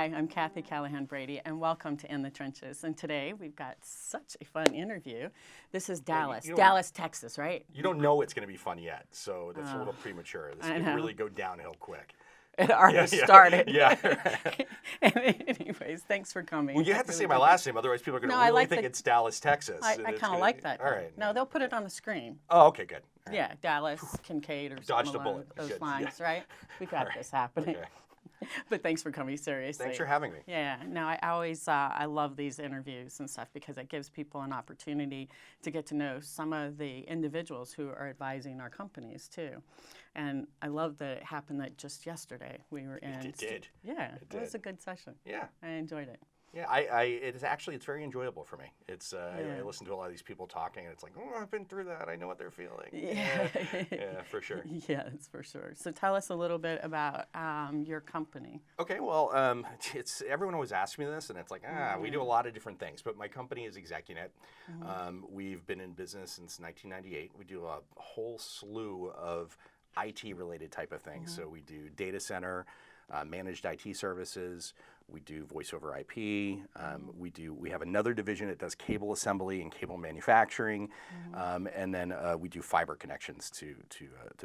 Hi, I'm Kathy Callahan-Brady, and welcome to In the Trenches. And today we've got such a fun interview. This is Dallas, Texas, right? You don't know it's going to be fun yet, so that's a little premature. This can really go downhill quick. It already started. Yeah. Anyways, thanks for coming. Well, you have to say my last name, otherwise people are going to really think it's Dallas, Texas. I kind of like that. All right. No, they'll put it on the screen. Oh, okay, good. Right. Yeah, Dallas, Kincaid, or Dodged something a bullet. along those Good. lines, Yeah. right? We got this happening. Okay. But thanks for coming, seriously. Thanks for having me. Yeah, no, I always, I love these interviews and stuff because it gives people an opportunity to get to know some of the individuals who are advising our companies too. And I love that it happened that just yesterday we were in. It did. Yeah, it was a good session. Yeah. I enjoyed it. Yeah, it's very enjoyable for me. It's I listen to a lot of these people talking, and it's like, oh, I've been through that. I know what they're feeling. Yeah, yeah, for sure. Yeah, that's for sure. So tell us a little bit about your company. Okay, well, it's everyone always asks me this, and it's like, we do a lot of different things. But my company is Xecunet. We've been in business since 1998. We do a whole slew of IT-related type of things. So we do data center, managed IT services. We do voice over IP. We have another division that does cable assembly and cable manufacturing, and then we do fiber connections to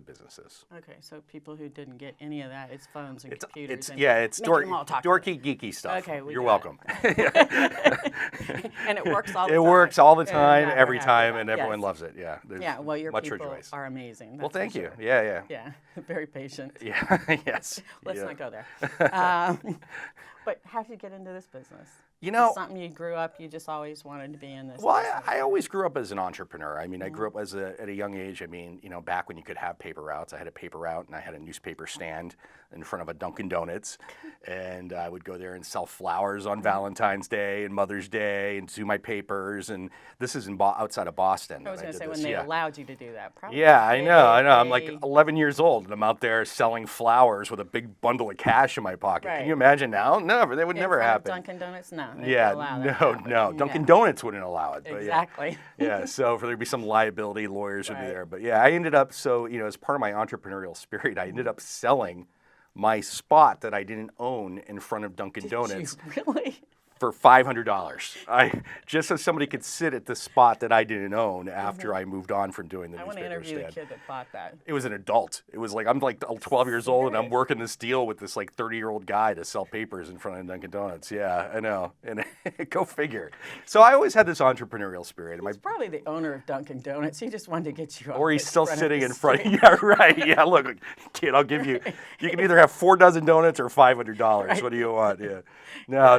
businesses. Okay, so people who didn't get any of that, it's phones and computers. It's dorky, geeky stuff. Okay, you're welcome. And it works all the time. It works all the time, every time, and everyone loves it. Yeah. Yeah. Well, your much people rejoice. are amazing. Well, thank you. Sure. Yeah. Yeah. Very patient. Yeah. Yes. Let's not go there. But how did you get into this business? You know, something you grew up, you just always wanted to be in this. Well, I always grew up as an entrepreneur. I mean, I grew up at a young age. I mean, back when you could have paper routes, I had a paper route and I had a newspaper stand in front of a Dunkin' Donuts, and I would go there and sell flowers on Valentine's Day and Mother's Day and do my papers. And this is outside of Boston. I was going to say when they allowed you to do that. Probably. Yeah, I know. I'm like 11 years old and I'm out there selling flowers with a big bundle of cash in my pocket. Right. Can you imagine now? Never. That would never happen. Dunkin' Donuts, no. No. Dunkin' Donuts wouldn't allow it. But exactly. Yeah. So there'd be some liability, lawyers would be there. But yeah, I ended up, as part of my entrepreneurial spirit, I ended up selling my spot that I didn't own in front of Dunkin' Donuts. You really? For $500. Just so somebody could sit at the spot that I didn't own after I moved on from doing the newspaper stand. I want to interview the kid that bought that. It was an adult. It was like, I'm like 12 years old and I'm working this deal with this like 30-year-old guy to sell papers in front of Dunkin' Donuts. Yeah, I know. And go figure. So I always had this entrepreneurial spirit. He's probably the owner of Dunkin' Donuts. He just wanted to get you off. Or he's still sitting in front. Yeah, right. Yeah, look, kid, I'll give you, you can either have 4 dozen donuts or $500. Right. What do you want? Yeah. No,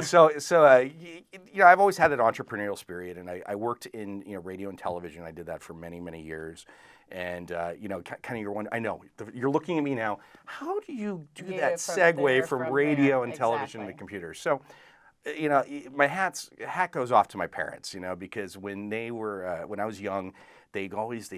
I've always had that entrepreneurial spirit, and I worked in radio and television. I did that for many, many years, and kind of you're wondering. I know you're looking at me now. How do you do that segue from radio and television to computers? So, my hat goes off to my parents, because when they were when I was young. They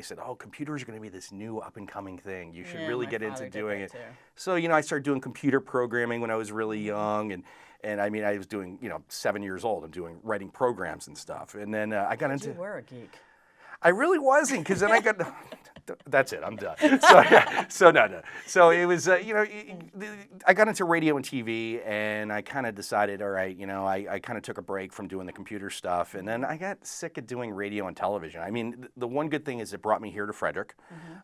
said, oh, computers are going to be this new up and coming thing. You should really get into doing it. So, I started doing computer programming when I was really young. And I mean, I was doing, 7 years old. I'm writing programs and stuff. And then I got into. You were a geek. I really wasn't, because then I got. That's it. I'm done. No. So it was, I got into radio and TV, and I kind of decided, all right, I kind of took a break from doing the computer stuff, and then I got sick of doing radio and television. I mean, the one good thing is it brought me here to Frederick,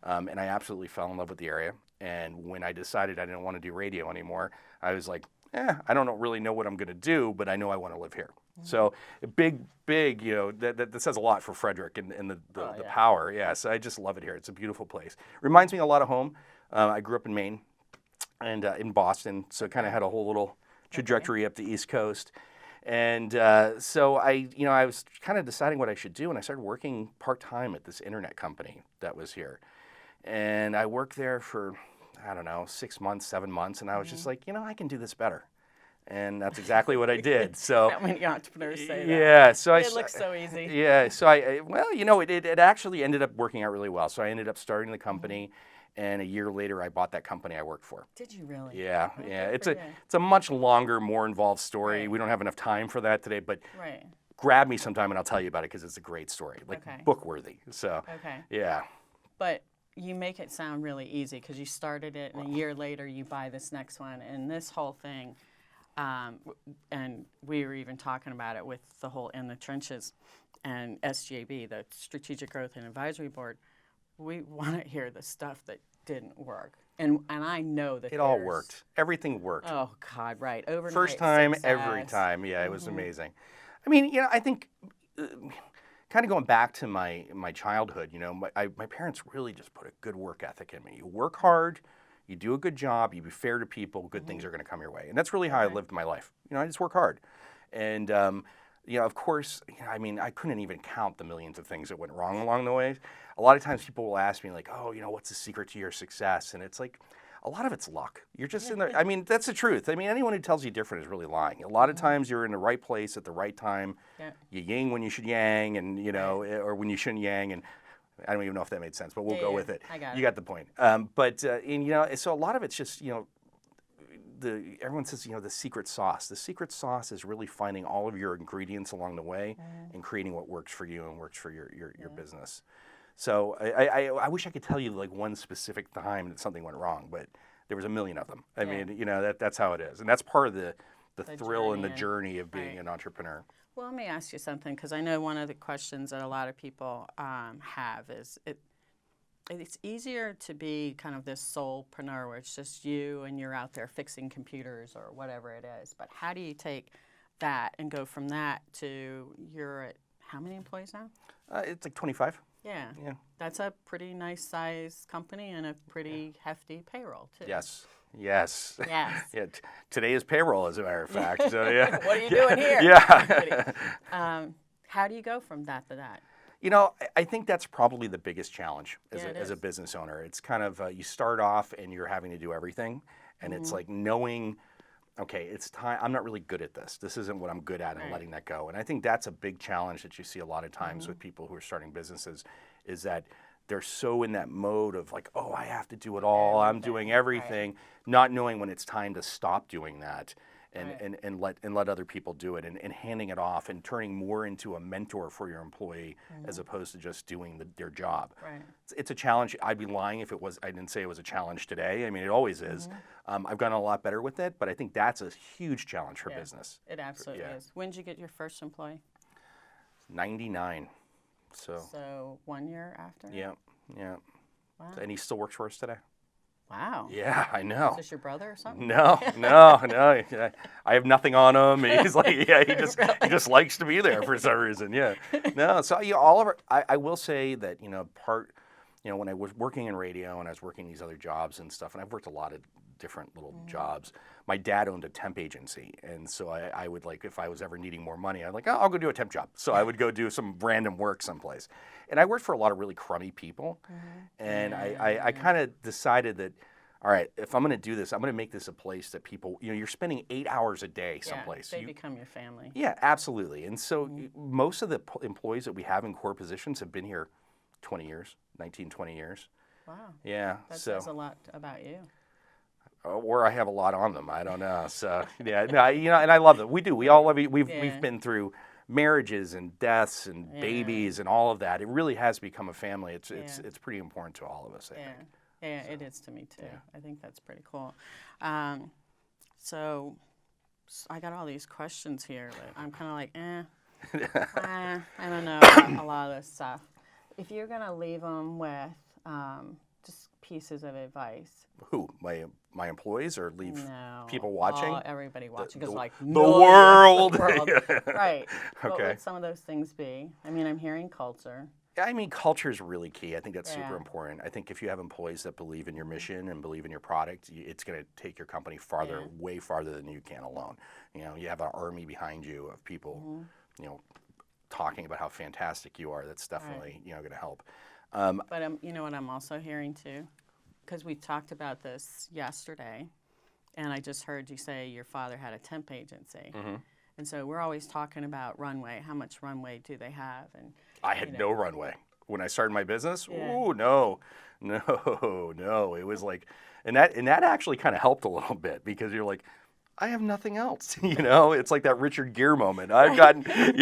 and I absolutely fell in love with the area. And when I decided I didn't want to do radio anymore, I was like, I don't really know what I'm going to do, but I know I want to live here. So big, that says a lot for Frederick and the power. Yeah, so I just love it here. It's a beautiful place. Reminds me a lot of home. I grew up in Maine and in Boston, so kind of had a whole little trajectory up the East Coast. And so I was kind of deciding what I should do, and I started working part-time at this internet company that was here. And I worked there for, 6 months, 7 months, and I was just like, I can do this better. And that's exactly what I did. So not many entrepreneurs say that. Yeah, so it looks so easy. Yeah, so it actually ended up working out really well. So I ended up starting the company, and a year later I bought that company I worked for. Did you really? Yeah, It's a much longer, more involved story. Right. We don't have enough time for that today, but grab me sometime and I'll tell you about it because it's a great story, book worthy. So yeah. But you make it sound really easy because you started it, and a year later you buy this next one, and this whole thing. And we were even talking about it with the whole In the Trenches and SGAB, the Strategic Growth and Advisory Board. We want to hear the stuff that didn't work. And I know that It all worked. Everything worked. Oh, God, right. Overnight First time, success. every time. Yeah, it was amazing. I mean, I think kind of going back to my childhood, my parents really just put a good work ethic in me. You work hard, you do a good job, you be fair to people, good things are going to come your way. And that's really how I lived my life. I just work hard. And, of course, I mean, I couldn't even count the millions of things that went wrong along the way. A lot of times people will ask me like, oh, what's the secret to your success? And it's like, a lot of it's luck. You're just in there. I mean, that's the truth. I mean, anyone who tells you different is really lying. A lot of times you're in the right place at the right time. Yeah. You yang when you should yang, and or when you shouldn't yang. And I don't even know if that made sense, but we'll go with it. I got it. You got the point. So a lot of it's just everyone says the secret sauce. The secret sauce is really finding all of your ingredients along the way and creating what works for you and works for your business. So I wish I could tell you like one specific time that something went wrong, but there was a million of them. I mean, that's how it is. And that's part of the thrill and the journey of being an entrepreneur. Well, let me ask you something, because I know one of the questions that a lot of people have is it's easier to be kind of this solopreneur where it's just you and you're out there fixing computers or whatever it is. But how do you take that and go from that to you're at how many employees now? It's like 25. Yeah. That's a pretty nice size company and a pretty hefty payroll too. Yes. Yeah. Today is payroll, as a matter of fact. So yeah. What are you doing here? Yeah. How do you go from that to that? I think that's probably the biggest challenge as a business owner. It's kind of you start off and you're having to do everything, and it's like knowing, okay, it's time. I'm not really good at this. This isn't what I'm good at, and letting that go. And I think that's a big challenge that you see a lot of times with people who are starting businesses, is that they're so in that mode of like, oh, I have to do it all. I'm doing everything, not knowing when it's time to stop doing that and let other people do it, and handing it off and turning more into a mentor for your employee as opposed to just doing their job. Right. It's a challenge. I'd be lying if I didn't say it was a challenge today. I mean, it always is. I've gotten a lot better with it, but I think that's a huge challenge for business. It absolutely is. When did you get your first employee? 99. So 1 year after? Yeah. Wow. And he still works for us today. Wow. Yeah, I know. Is this your brother or something? No. I have nothing on him. He's like, he just likes to be there for some reason. Yeah. No. So all of our, I will say that when I was working in radio and I was working these other jobs and stuff, and I've worked a lot of different little jobs. My dad owned a temp agency, and so I would like, if I was ever needing more money, I'd like, oh, I'll go do a temp job. So I would go do some random work someplace. And I worked for a lot of really crummy people, and I kind of decided that, all right, if I'm going to do this, I'm going to make this a place that people, you're spending 8 hours a day someplace. They become your family. Yeah, absolutely. And so most of the employees that we have in core positions have been here 20 years, 19, 20 years. Wow. Yeah. That says a lot about you. Or I have a lot on them. I don't know. So and I love it. We do. We all love it. We've been through marriages and deaths and babies and all of that. It really has become a family. It's pretty important to all of us, I think. Yeah, it is to me too. Yeah. I think that's pretty cool. So I got all these questions here, but I'm kind of like, I don't know about a lot of this stuff. If you're gonna leave them with just pieces of advice. Who? My employees, or leave people watching? Everybody watching, because the world. Right. Okay. What would some of those things be? I mean, I'm hearing culture. I mean, culture is really key. I think that's super important. I think if you have employees that believe in your mission and believe in your product, it's going to take your company farther, way farther than you can alone. You have an army behind you of people, talking about how fantastic you are. That's definitely, going to help. But you know what I'm also hearing too? Because we talked about this yesterday, and I just heard you say your father had a temp agency. And so we're always talking about runway. How much runway do they have? And I had no runway when I started my business. Ooh, no. It was like, and that actually kind of helped a little bit, because you're like, I have nothing else. It's like that Richard Gere moment. I've got, Right.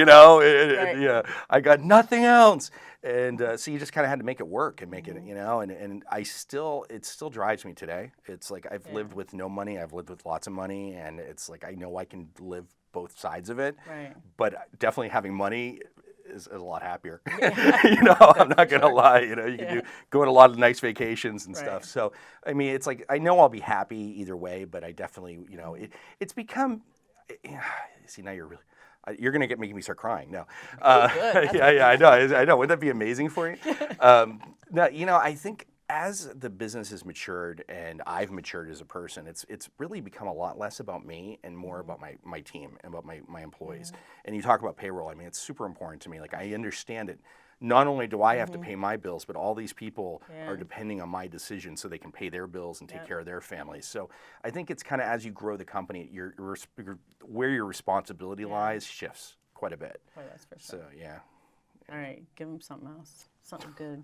yeah, I got nothing else. And so you just kind of had to make it work and make it, and it still drives me today. It's like I've lived with no money, I've lived with lots of money, and it's like I know I can live both sides of it. Right. But definitely having money is a lot happier. Yeah. I'm not gonna lie. You can go on a lot of nice vacations and Right. stuff. So I mean, it's like I know I'll be happy either way, but I definitely, it's become. See, now you're really. You're gonna making me start crying. No, Good. yeah, I know. I know. Wouldn't that be amazing for you? No, I think as the business has matured and I've matured as a person, it's really become a lot less about me and more about my team and about my employees. And you talk about payroll. I mean, it's super important to me. Like I understand it. Not only do I have to pay my bills, but all these people are depending on my decision so they can pay their bills and take care of their families. So I think it's kind of as you grow the company, where your responsibility lies shifts quite a bit. Boy, that's for So sure. yeah. All right, give them something else. Something good.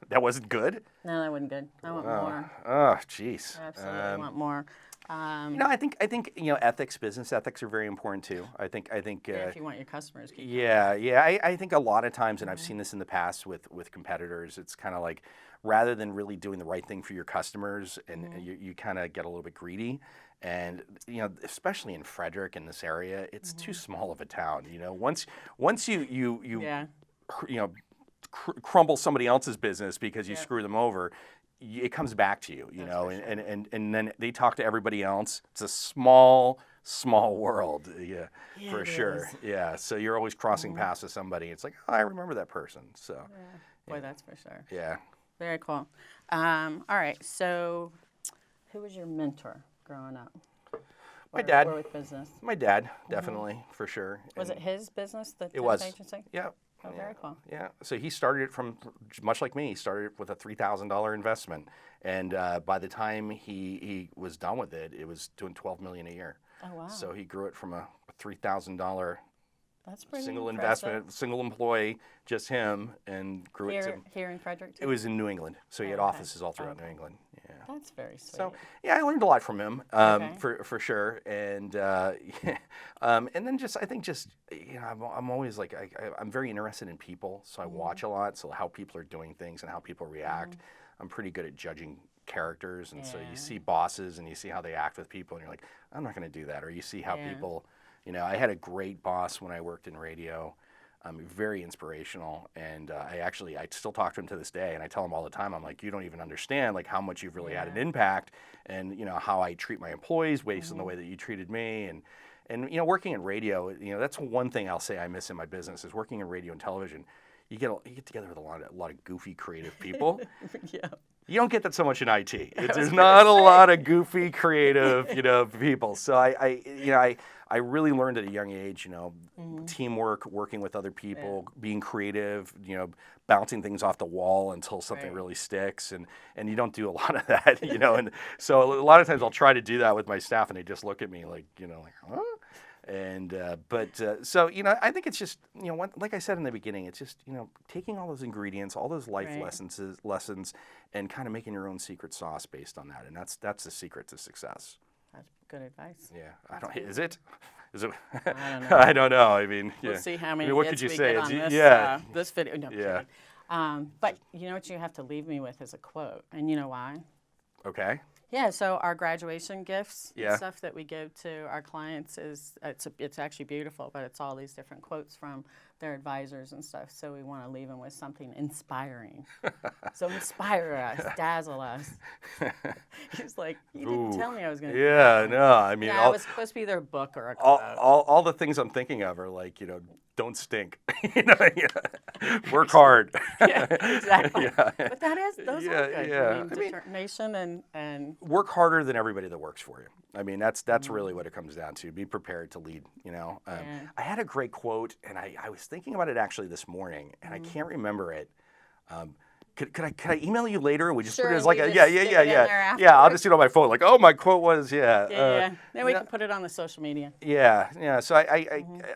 That wasn't good? No, that wasn't good. I want more. Oh, jeez. I absolutely want more. I think ethics, business ethics are very important too. I think If you want your customers to keep I think a lot of times, and I've seen this in the past with competitors, it's kind of like rather than really doing the right thing for your customers, and you kind of get a little bit greedy. And especially in Frederick in this area, it's too small of a town. Once you crumble somebody else's business because you screw them over, it comes back to you, and then they talk to everybody else. It's a small world, for sure. is. Yeah, so you're always crossing paths with somebody. It's like, oh, I remember that person. So, Boy, that's for sure. yeah. Very cool. All right, so who was your mentor growing up? My dad. Or with business? My dad, definitely, for sure. Was it his business, the It was. agency? Yeah. Oh, very cool. Yeah. So he started it from, much like me, he started it with a $3,000 investment. And by the time he was done with it, it was doing $12 million a year. Oh, wow. So he grew it from a $3,000 That's pretty single impressive. investment, single employee, just him, and grew it to. Here in Frederick, too? It was in New England. So he had Okay. offices all throughout New England. Yeah. That's very sweet. So yeah, I learned a lot from him, Okay. for sure, and and then I'm always like I'm very interested in people, so I watch a lot, so how people are doing things and how people react. I'm pretty good at judging characters, and so you see bosses and you see how they act with people, and you're like, I'm not going to do that, or you see how people, I had a great boss when I worked in radio. Very inspirational, and I still talk to him to this day, and I tell him all the time, I'm like, you don't even understand like how much you've really had an impact, and how I treat my employees based on the way that you treated me, and working in radio, that's one thing I'll say I miss in my business is working in radio and television. You get together with a lot of goofy, creative people. Yeah. You don't get that so much in IT. There's not a lot of goofy, creative, people. So I really learned at a young age, teamwork, working with other people, being creative, bouncing things off the wall until something really sticks, and you don't do a lot of that, and so a lot of times I'll try to do that with my staff, and they just look at me like, huh? And so I think it's just like I said in the beginning, it's just taking all those ingredients, all those life lessons, and kind of making your own secret sauce based on that, and that's the secret to success. That's good advice. Yeah, Is it? I don't know. I don't know. I mean, We'll see how many what hits could you we say? get on this, this video. No, I'm kidding. But you know what you have to leave me with is a quote, and you know why? Okay. Yeah, so our graduation gifts Yeah. and stuff that we give to our clients it's actually beautiful, but it's all these different quotes from their advisors and stuff. So we want to leave them with something inspiring. So inspire us, dazzle us. He's like, you didn't tell me I was going to. Yeah, no, I mean, Yeah, it was supposed to be their book or a quote. all the things I'm thinking of are like, don't stink. Work hard. Yeah, exactly. But those are good. Yeah. I mean, determination and work harder than everybody that works for you. I mean, that's really what it comes down to. Be prepared to lead, I had a great quote, and I was thinking about it actually this morning, and I can't remember it. could I email you later? And we just put Sure, it as like we a, just yeah, stick it in there yeah. I'll afterwards. just do it on my phone. Like, oh, my quote was, Yeah. Then we no- can put it on the social media. yeah. So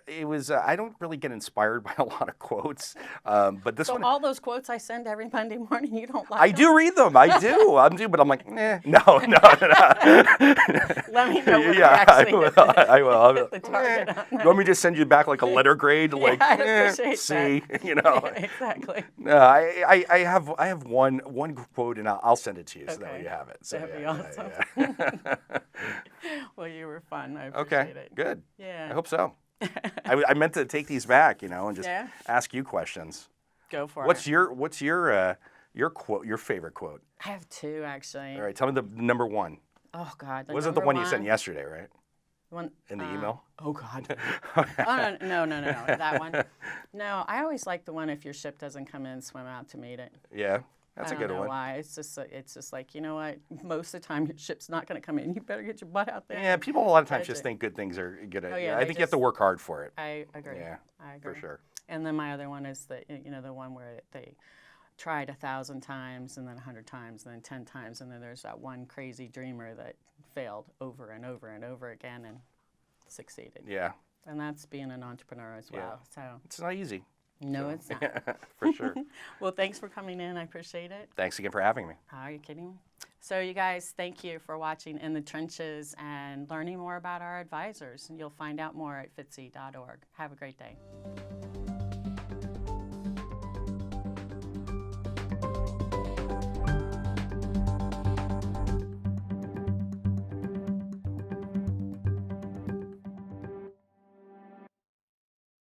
it was. I don't really get inspired by a lot of quotes, but this So one. all those quotes I send every Monday morning, you don't like I them? do read them. I do, but I'm like, no. Let me know what Yeah, I actually will. hit the, I will. hit the target on You want me to just send you back like a letter grade? Like, I appreciate see, that. you know. Exactly. No, I have one quote, and I'll send it to you so that way Okay. you have it. So, That'd be yeah, awesome. yeah. Well, you were fun. I appreciate Okay, it. good. Yeah. I hope so. I meant to take these back, and just Yeah? ask you questions. Go for What's it. your quote? Your favorite quote? I have two, actually. All right, tell me the number one. Oh, God. The Wasn't the number one you sent yesterday, right? One, In the email? Oh, God. Oh, no. That one. No, I always like the one, if your ship doesn't come in, swim out to meet it. Yeah, that's I a don't good know one. why. It's just like, you know what? Most of the time, your ship's not going to come in. You better get your butt out there. Yeah, people a lot of times Judge just it. think good things are good. Oh, yeah, I they think you have to just- work hard for it. I agree. Yeah, I agree. for sure. And then my other one is the one where they tried 1,000 times and then 100 times and then 10 times, and then there's that one crazy dreamer that failed over and over and over again and succeeded. Yeah, And that's being an entrepreneur as well. So it's not easy. no, it's not. For sure. Well, thanks for coming in. I appreciate it. Thanks again for having me. Are you kidding me? So you guys, thank you for watching In the Trenches and learning more about our advisors. And you'll find out more at fitzy.org. Have a great day.